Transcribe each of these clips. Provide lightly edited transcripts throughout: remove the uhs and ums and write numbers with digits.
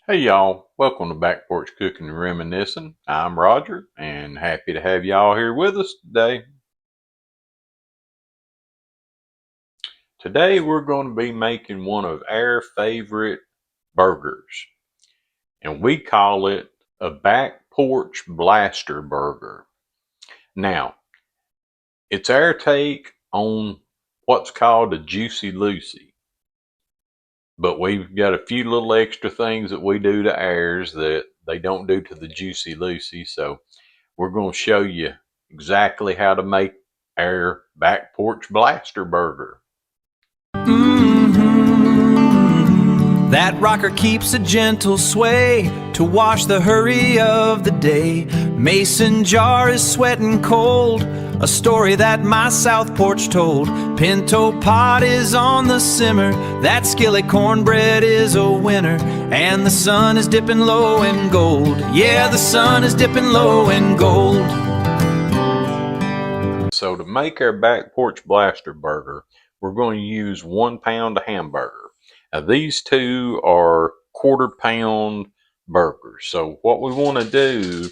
Hey y'all, welcome to Back Porch Cooking and Reminiscing. I'm Roger and happy to have y'all here with us today. Today we're going to be making one of our favorite burgers, and we call it a Back Porch Blaster Burger. Now, it's our take on what's called a Juicy Lucy, but we've got a few little extra things that we do to ours that they don't do to the Juicy Lucy, so we're going to show you exactly how to make our Back Porch Blaster Burger. That rocker keeps a gentle sway to wash the hurry of the day. Mason jar is sweating cold, a story that my south porch told. Pinto pot is on the simmer, that skillet cornbread is a winner. And the sun is dipping low in gold. Yeah, the sun is dipping low in gold. So to make our Back Porch Blaster Burger, we're going to use 1 pound of hamburger. Now these two are quarter-pound burgers. So what we want to do,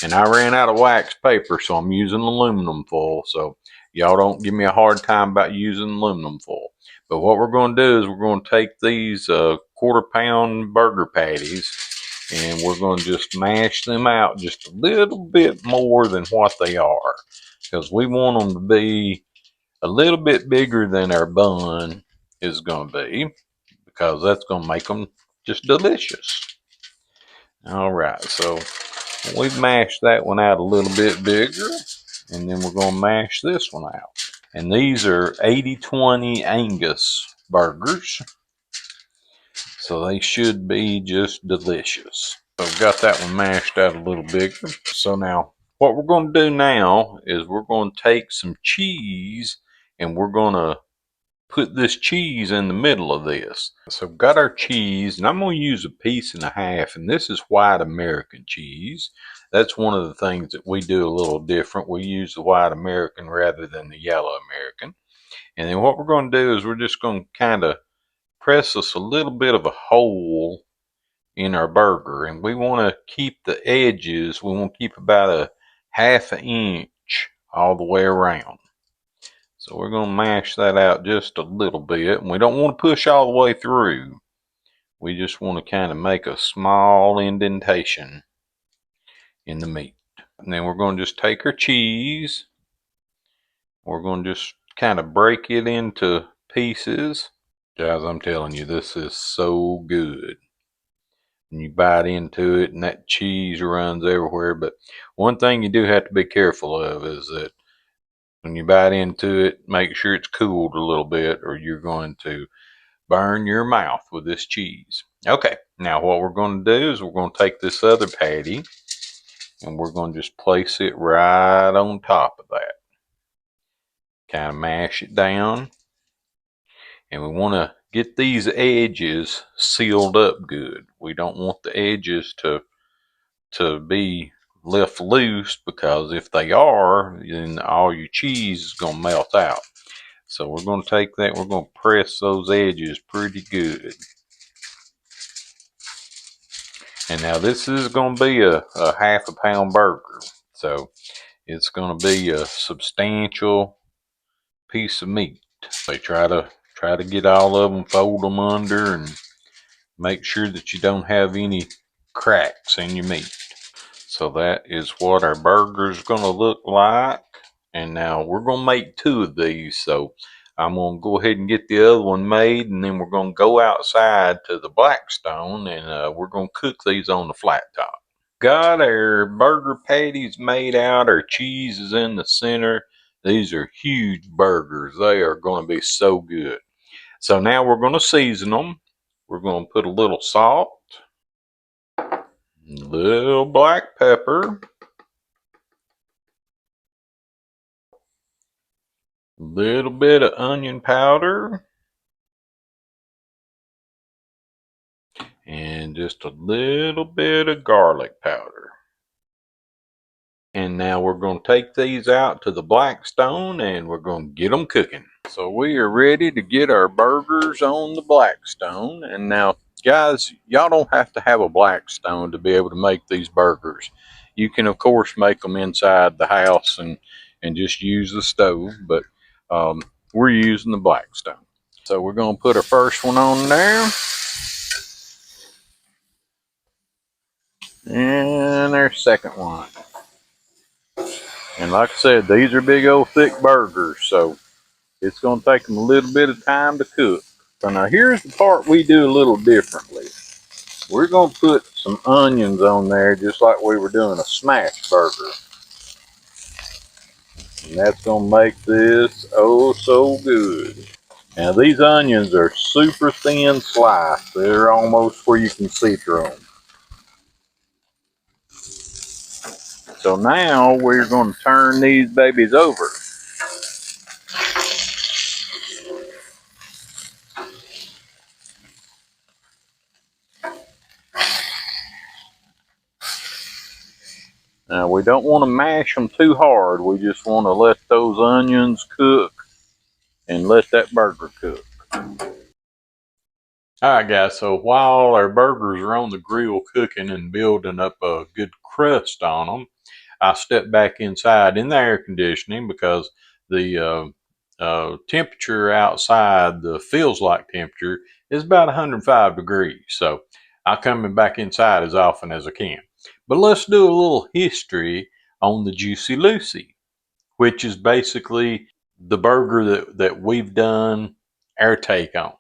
and I ran out of wax paper, so I'm using aluminum foil. So y'all don't give me a hard time about using aluminum foil. But what we're going to do is we're going to take these quarter-pound burger patties, and we're going to just mash them out just a little bit more than what they are, because we want them to be a little bit bigger than our bun is going to be, because that's going to make them just delicious. All right, so we've mashed that one out a little bit bigger, and then we're going to mash this one out. And these are 80/20 Angus burgers, so they should be just delicious. So I've got that one mashed out a little bigger. So now what we're going to do now is we're going to take some cheese and we're going to put this cheese in the middle of this. So I've got our cheese, and I'm going to use 1.5 pieces, and this is white American cheese. That's one of the things that we do a little different. We use the white American rather than the yellow American. And then what we're going to do is we're just going to kind of press us a little bit of a hole in our burger, and we want to keep the edges, we want to keep about 1/2 inch all the way around. So we're going to mash that out just a little bit, and we don't want to push all the way through. We just want to kind of make a small indentation in the meat. And then we're going to just take our cheese, we're going to just kind of break it into pieces. Guys, I'm telling you, this is so good. And you bite into it and that cheese runs everywhere. But one thing you do have to be careful of is that when you bite into it, make sure it's cooled a little bit, or you're going to burn your mouth with this cheese. Okay, now what we're going to do is we're going to take this other patty and we're going to just place it right on top of that. Kind of mash it down. And we want to get these edges sealed up good. We don't want the edges to be left loose, because if they are, then all your cheese is going to melt out. So we're going to take that, we're going to press those edges pretty good. And now this is going to be a 1/2 pound burger, so it's going to be a substantial piece of meat. They try to get all of them, fold them under, and make sure that you don't have any cracks in your meat. So that is what our burger is going to look like. And now we're going to make 2 of these. So I'm going to go ahead and get the other one made, and then we're going to go outside to the Blackstone, and we're going to cook these on the flat top. Got our burger patties made out. Our cheese is in the center. These are huge burgers. They are going to be so good. So now we're going to season them. We're going to put a little salt, little black pepper, little bit of onion powder, and just a little bit of garlic powder. And now we're going to take these out to the Blackstone and we're going to get them cooking. So we are ready to get our burgers on the Blackstone. And now Guys, y'all don't have to have a Blackstone to be able to make these burgers. You can, of course, make them inside the house and just use the stove, but we're using the Blackstone. So we're going to put our first one on there. And our second one. And like I said, these are big old thick burgers, so it's going to take them a little bit of time to cook. So now here's the part we do a little differently. We're going to put some onions on there just like we were doing a smash burger. And that's going to make this oh so good. Now these onions are super thin sliced. They're almost where you can see through them. So now we're going to turn these babies over. Now we don't want to mash them too hard. We just want to let those onions cook and let that burger cook. Alright guys, so while our burgers are on the grill cooking and building up a good crust on them, I stepped back inside in the air conditioning because the temperature outside, the feels like temperature, is about 105 degrees. So I'm coming back inside as often as I can. But let's do a little history on the Juicy Lucy, which is basically the burger that we've done our take on,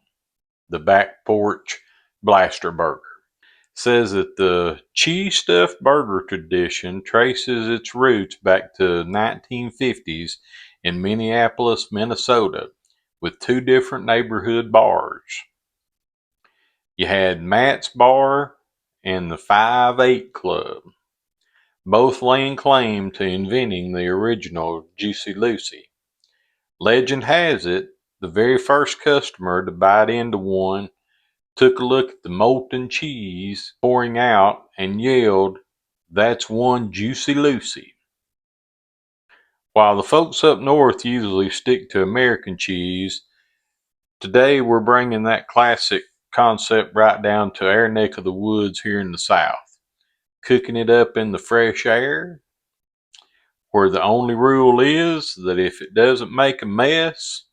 the Back Porch Blaster Burger. Says that the cheese stuffed burger tradition traces its roots back to 1950s in Minneapolis, Minnesota, with two different neighborhood bars. You had Matt's Bar and the 5-8 Club, both laying claim to inventing the original Juicy Lucy. Legend has it, the very first customer to bite into one took a look at the molten cheese pouring out and yelled, "That's one Juicy Lucy." While the folks up north usually stick to American cheese, today we're bringing that classic concept right down to our neck of the woods here in the South, cooking it up in the fresh air, where the only rule is that if it doesn't make a mess,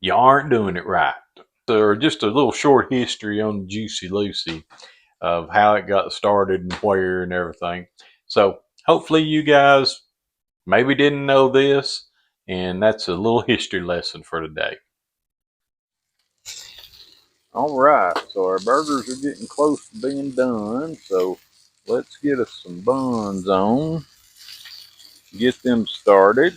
you aren't doing it right. So just a little short history on the Juicy Lucy of how it got started and where and everything. So hopefully you guys maybe didn't know this, and that's a little history lesson for today. All right, so our burgers are getting close to being done, so let's get us some buns on, get them started.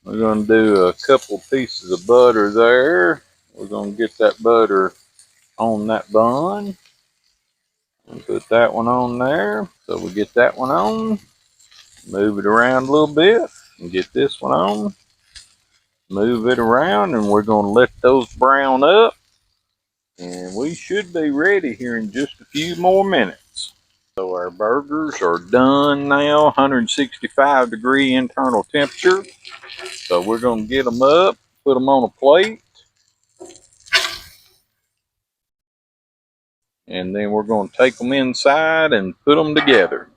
We're going to do a couple pieces of butter there. We're going to get that butter on that bun and put that one on there. So we get that one on, move it around a little bit and get this one on, move it around, and we're going to let those brown up, and we should be ready here in just a few more minutes. So our burgers are done now, 165 degree internal temperature. So we're going to get them up, put them on a plate, and then we're going to take them inside and put them together.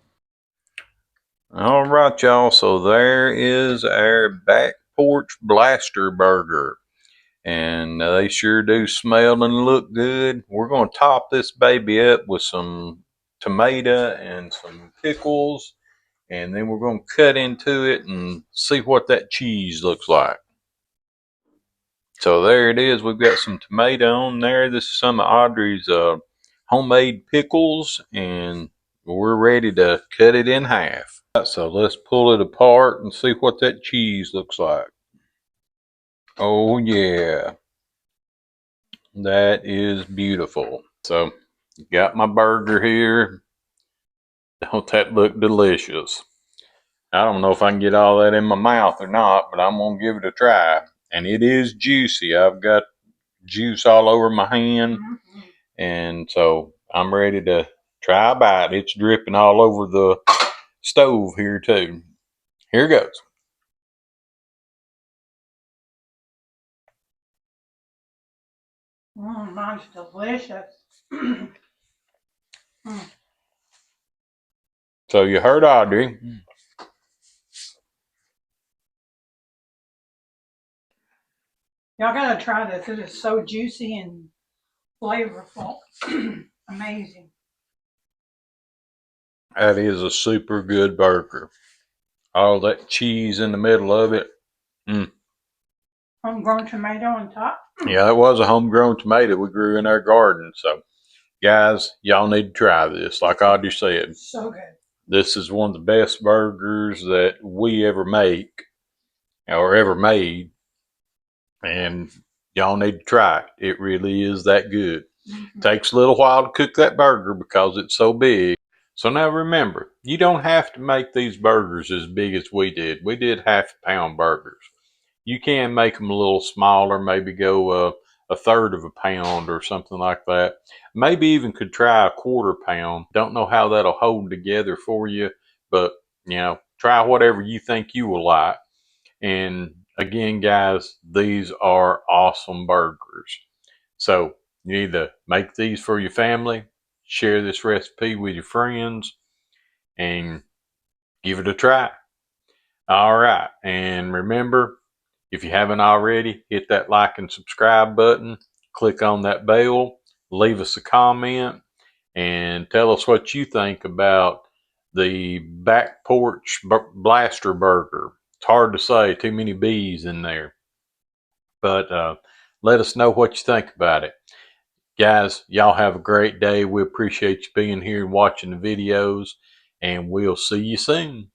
All right, y'all, so there is our Back Porch Blaster Burger, and they sure do smell and look good. We're going to top this baby up with some tomato and some pickles, and then we're going to cut into it and see what that cheese looks like. So there it is. We've got some tomato on there. This is some of Audrey's homemade pickles, and we're ready to cut it in half. So let's pull it apart and see what that cheese looks like. Oh yeah, that is beautiful. So got my burger here. Don't that look delicious? I don't know if I can get all that in my mouth or not, but I'm gonna give it a try. And it is juicy. I've got juice all over my hand, and so I'm ready to try a bite. It's dripping all over the stove here too. Here goes. Mine's delicious. So you heard Audrey. Y'all gotta try this. It is so juicy and flavorful. Amazing. That is a super good burger. All that cheese in the middle of it. Homegrown tomato on top. Yeah, that was a homegrown tomato we grew in our garden. So, guys, y'all need to try this. Like Audrey said, So good. this is one of the best burgers that we ever make or ever made. And y'all need to try it. It really is that good. Takes a little while to cook that burger because it's so big. So now remember, you don't have to make these burgers as big as we did. We did half-pound burgers. You can make them a little smaller, maybe go a third of a pound or something like that. Maybe even could try a quarter pound. Don't know how that'll hold together for you, but try whatever you think you will like. And again, guys, these are awesome burgers. So you either make these for your family, share this recipe with your friends, and give it a try. All right. And remember, if you haven't already, hit that like and subscribe button, click on that bell, leave us a comment, and tell us what you think about the Back Porch Blaster Burger. It's hard to say, too many B's in there. But let us know what you think about it. Guys, y'all have a great day. We appreciate you being here and watching the videos, and we'll see you soon.